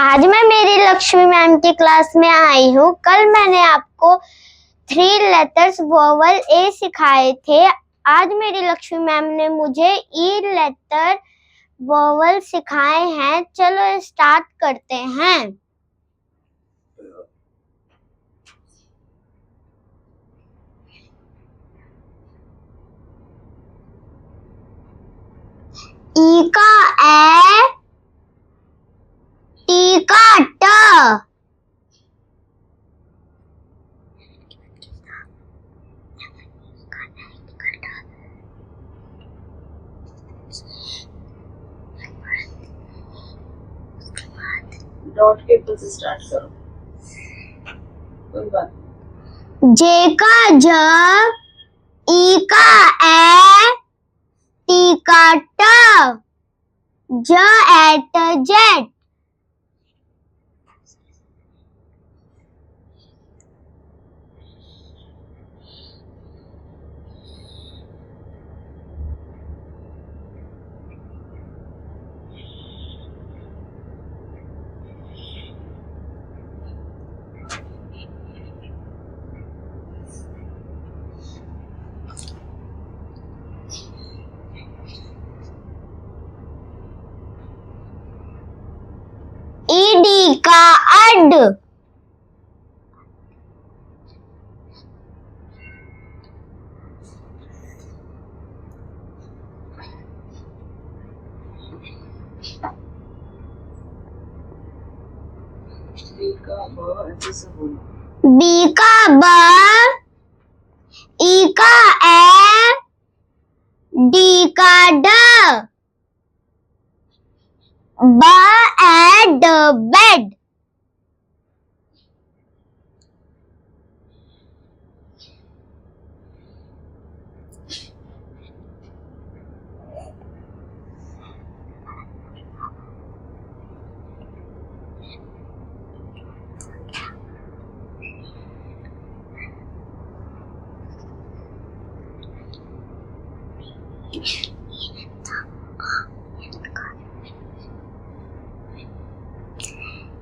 आज मैं मेरी लक्ष्मी मैम की क्लास में आई हूँ। कल मैंने आपको 3 लेटर्स वोवल ए सिखाए थे। आज मेरी लक्ष्मी मैम ने मुझे ई लेटर वोवल सिखाए हैं। चलो स्टार्ट करते हैं। ई का ए, टी का ट, डॉट के ऊपर से स्टार्ट करो। कोई बात जे का ज, ई का ए, टी का ट, ज एट जेट। ईडी का अड, डी का ब ऐसे से बोलो। बी का ब, ई का ए, डी का ड, ब एड बेड।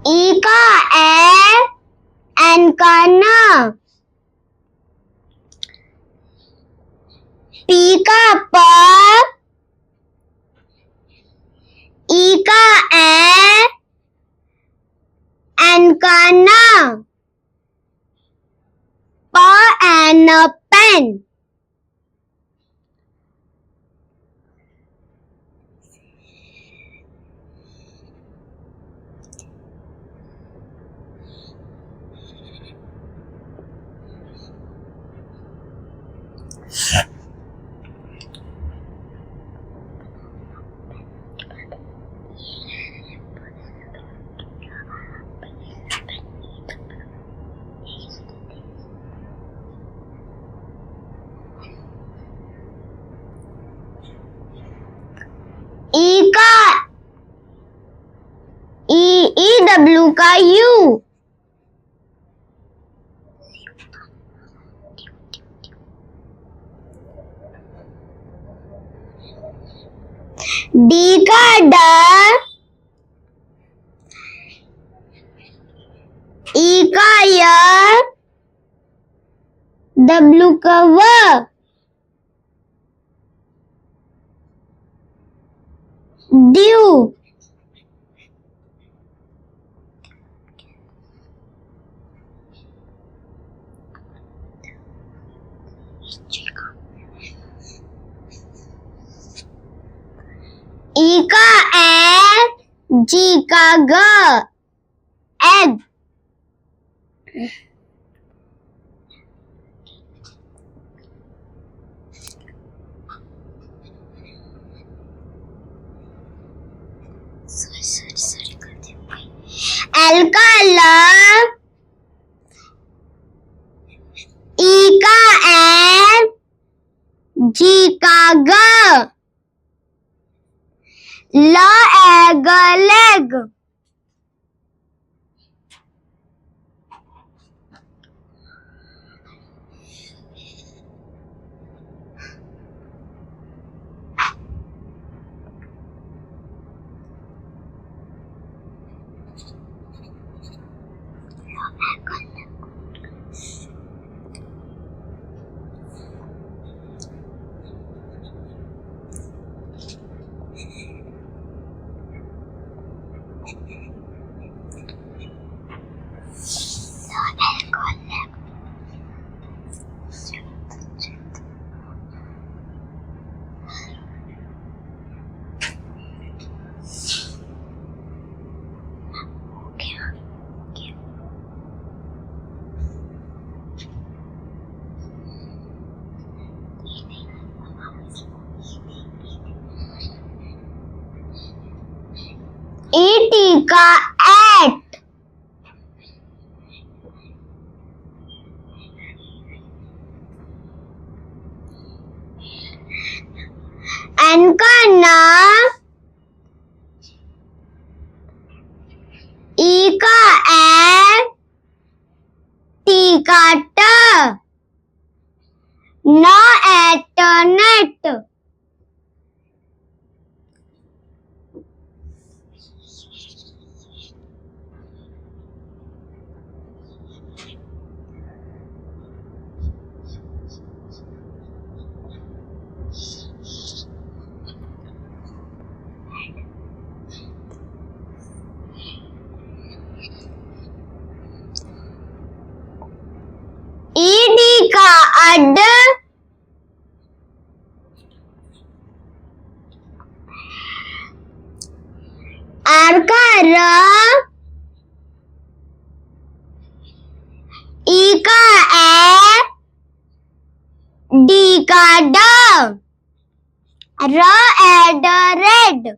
ई का ए, एन का न, पी का प, ई का ए, एन का न, प एन पेन। ई का ई डब्ल्यू का यू, डी का ड, ई का य, डब्ल्यू का व, ड्यू। ई का ए, जी का ग, एग। एल का ल, ई का ए, जी का ग, ल एग लेग। ET का एट, N का ना, E का ए, T का ट, न एट नेट। ED का अड, R का र, E का ए, D का ड, र एड रेड।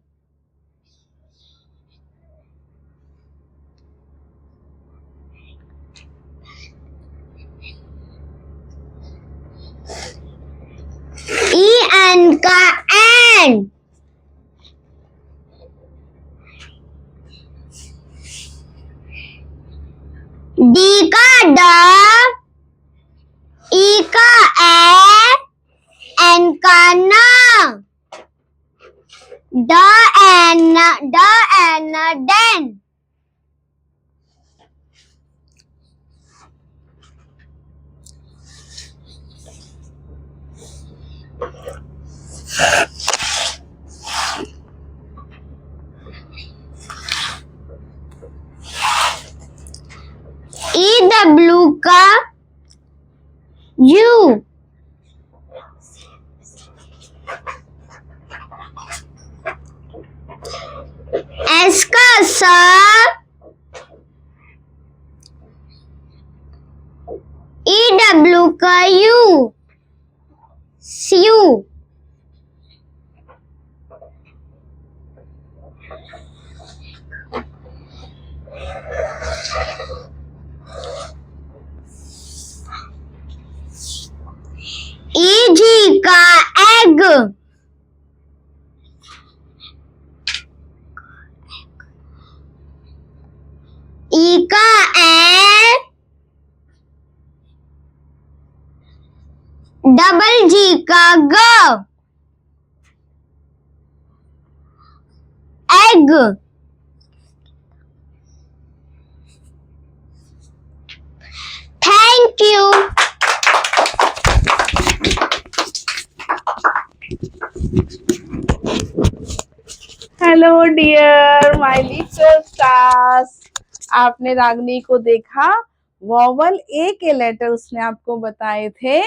EN का एन, D का ड, E का ए, N का न, ड एन डेन। EW का यू, S का स, EW का यू, स्यू। EG का एग, E का ए, डबल G का ग, egg. Thank you. Hello dear my little stars, आपने रागनी को देखा, वॉवल ए के लेटर उसने आपको बताए थे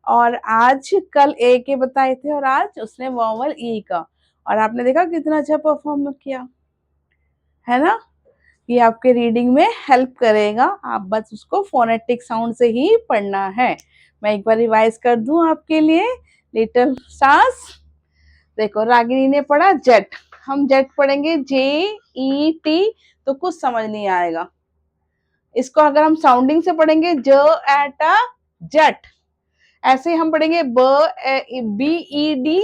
और आज कल ए के बताए थे और आज उसने वॉवल ई का, और आपने देखा कितना अच्छा परफॉर्म किया है ना। ये आपके रीडिंग में हेल्प करेगा, आप बस उसको फोनेटिक साउंड से ही पढ़ना है। मैं एक बार रिवाइज कर दूं आपके लिए लिटिल स्टार्स। देखो रागिनी ने पढ़ा जेट, हम जेट पढ़ेंगे JET, तो कुछ समझ नहीं आएगा। इसको अगर हम साउंडिंग से पढ़ेंगे ज एट जेट, ऐसे हम पढ़ेंगे BED,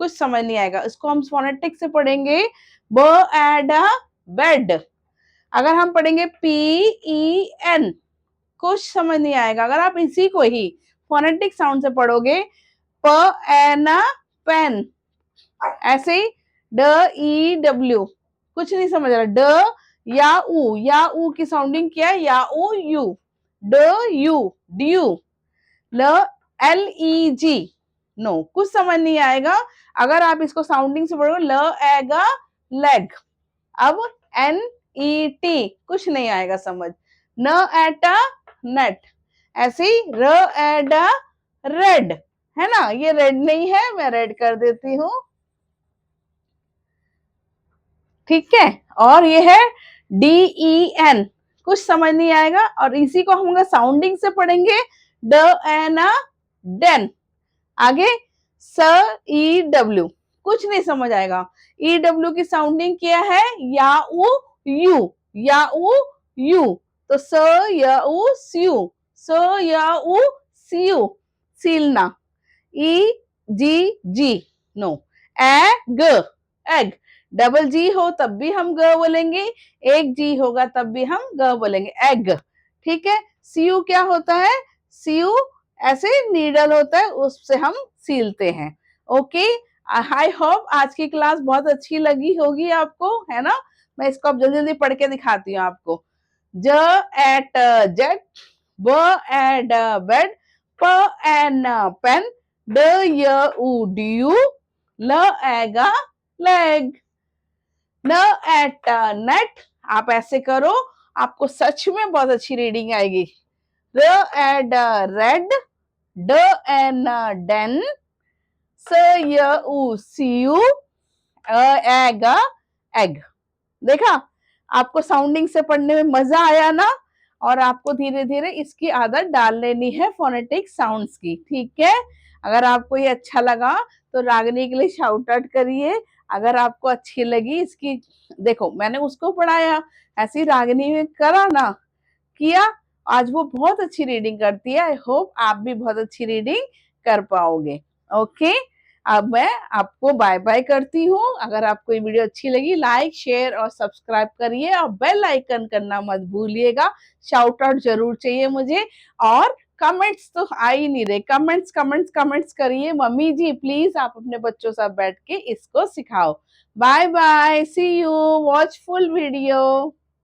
कुछ समझ नहीं आएगा। इसको हम फोनेटिक से पढ़ेंगे ब एड बेड। अगर हम पढ़ेंगे PEN, कुछ समझ नहीं आएगा। अगर आप इसी को ही फोनेटिक साउंड से पढ़ोगे प एन पेन, ऐसे ही DEW, कुछ नहीं समझ रहा। ड या ऊ की साउंडिंग क्या है, या ऊ यू, ड यू ड्यू। LEG, नो, कुछ समझ नहीं आएगा। अगर आप इसको साउंडिंग से पढ़ोगे ल एगा लेग। अब NET, कुछ नहीं आएगा समझ। न एट अ नेट, ऐसे ही र एड अ रेड, है ना, ये रेड नहीं है, मैं रेड कर देती हूँ, ठीक है। और ये है DEN, कुछ समझ नहीं आएगा, और इसी को हम साउंडिंग से पढ़ेंगे, ड एन अ डेन। आगे SEW, कुछ नहीं समझ आएगा। EW की साउंडिंग क्या है, या उ यू, या उ यू, तो स या उ स्यू, स या उ स्यू, सीलना। EGG, no. Egg, egg, double G हो तब भी हम ग बोलेंगे, एक जी होगा तब भी हम ग बोलेंगे, एग, ठीक है। सीयू क्या होता है, सीयू ऐसे नीडल होता है, उससे हम सीलते हैं। ओके, आई होप आज की क्लास बहुत अच्छी लगी होगी आपको, है ना। मैं इसको अब जल्दी जल्दी पढ़ के दिखाती हूँ आपको। ज एट जेट, ब एड बेड, प एन पेन, ड य उ ड्यू, ल एगा लेग, न एट नेट। आप ऐसे करो, आपको सच में बहुत अच्छी रीडिंग आएगी। र एड रेड, ड एन डेन, स य उ सीयू, एग एग। देखा, आपको साउंडिंग से पढ़ने में मजा आया ना, और आपको धीरे धीरे इसकी आदत डाल लेनी है फोनेटिक साउंड्स की, ठीक है। अगर आपको ये अच्छा लगा तो रागनी के लिए शाउट आउट करिए। अगर आपको अच्छी लगी इसकी, देखो मैंने उसको पढ़ाया, ऐसी रागनी में करा ना, किया, आज वो बहुत अच्छी रीडिंग करती है। आई होप आप भी बहुत अच्छी रीडिंग कर पाओगे। ओके, अब मैं आपको बाय बाय करती हूँ। अगर आपको ये वीडियो अच्छी लगी, लाइक शेयर और सब्सक्राइब करिए, और बेल आइकन करना मत भूलिएगा। शाउट आउट जरूर चाहिए मुझे, और कमेंट्स तो आ ही नहीं रहे, कमेंट्स कमेंट्स कमेंट्स करिए। मम्मी जी प्लीज आप अपने बच्चों साथ बैठ के इसको सिखाओ। Bye bye, see you, watch full video.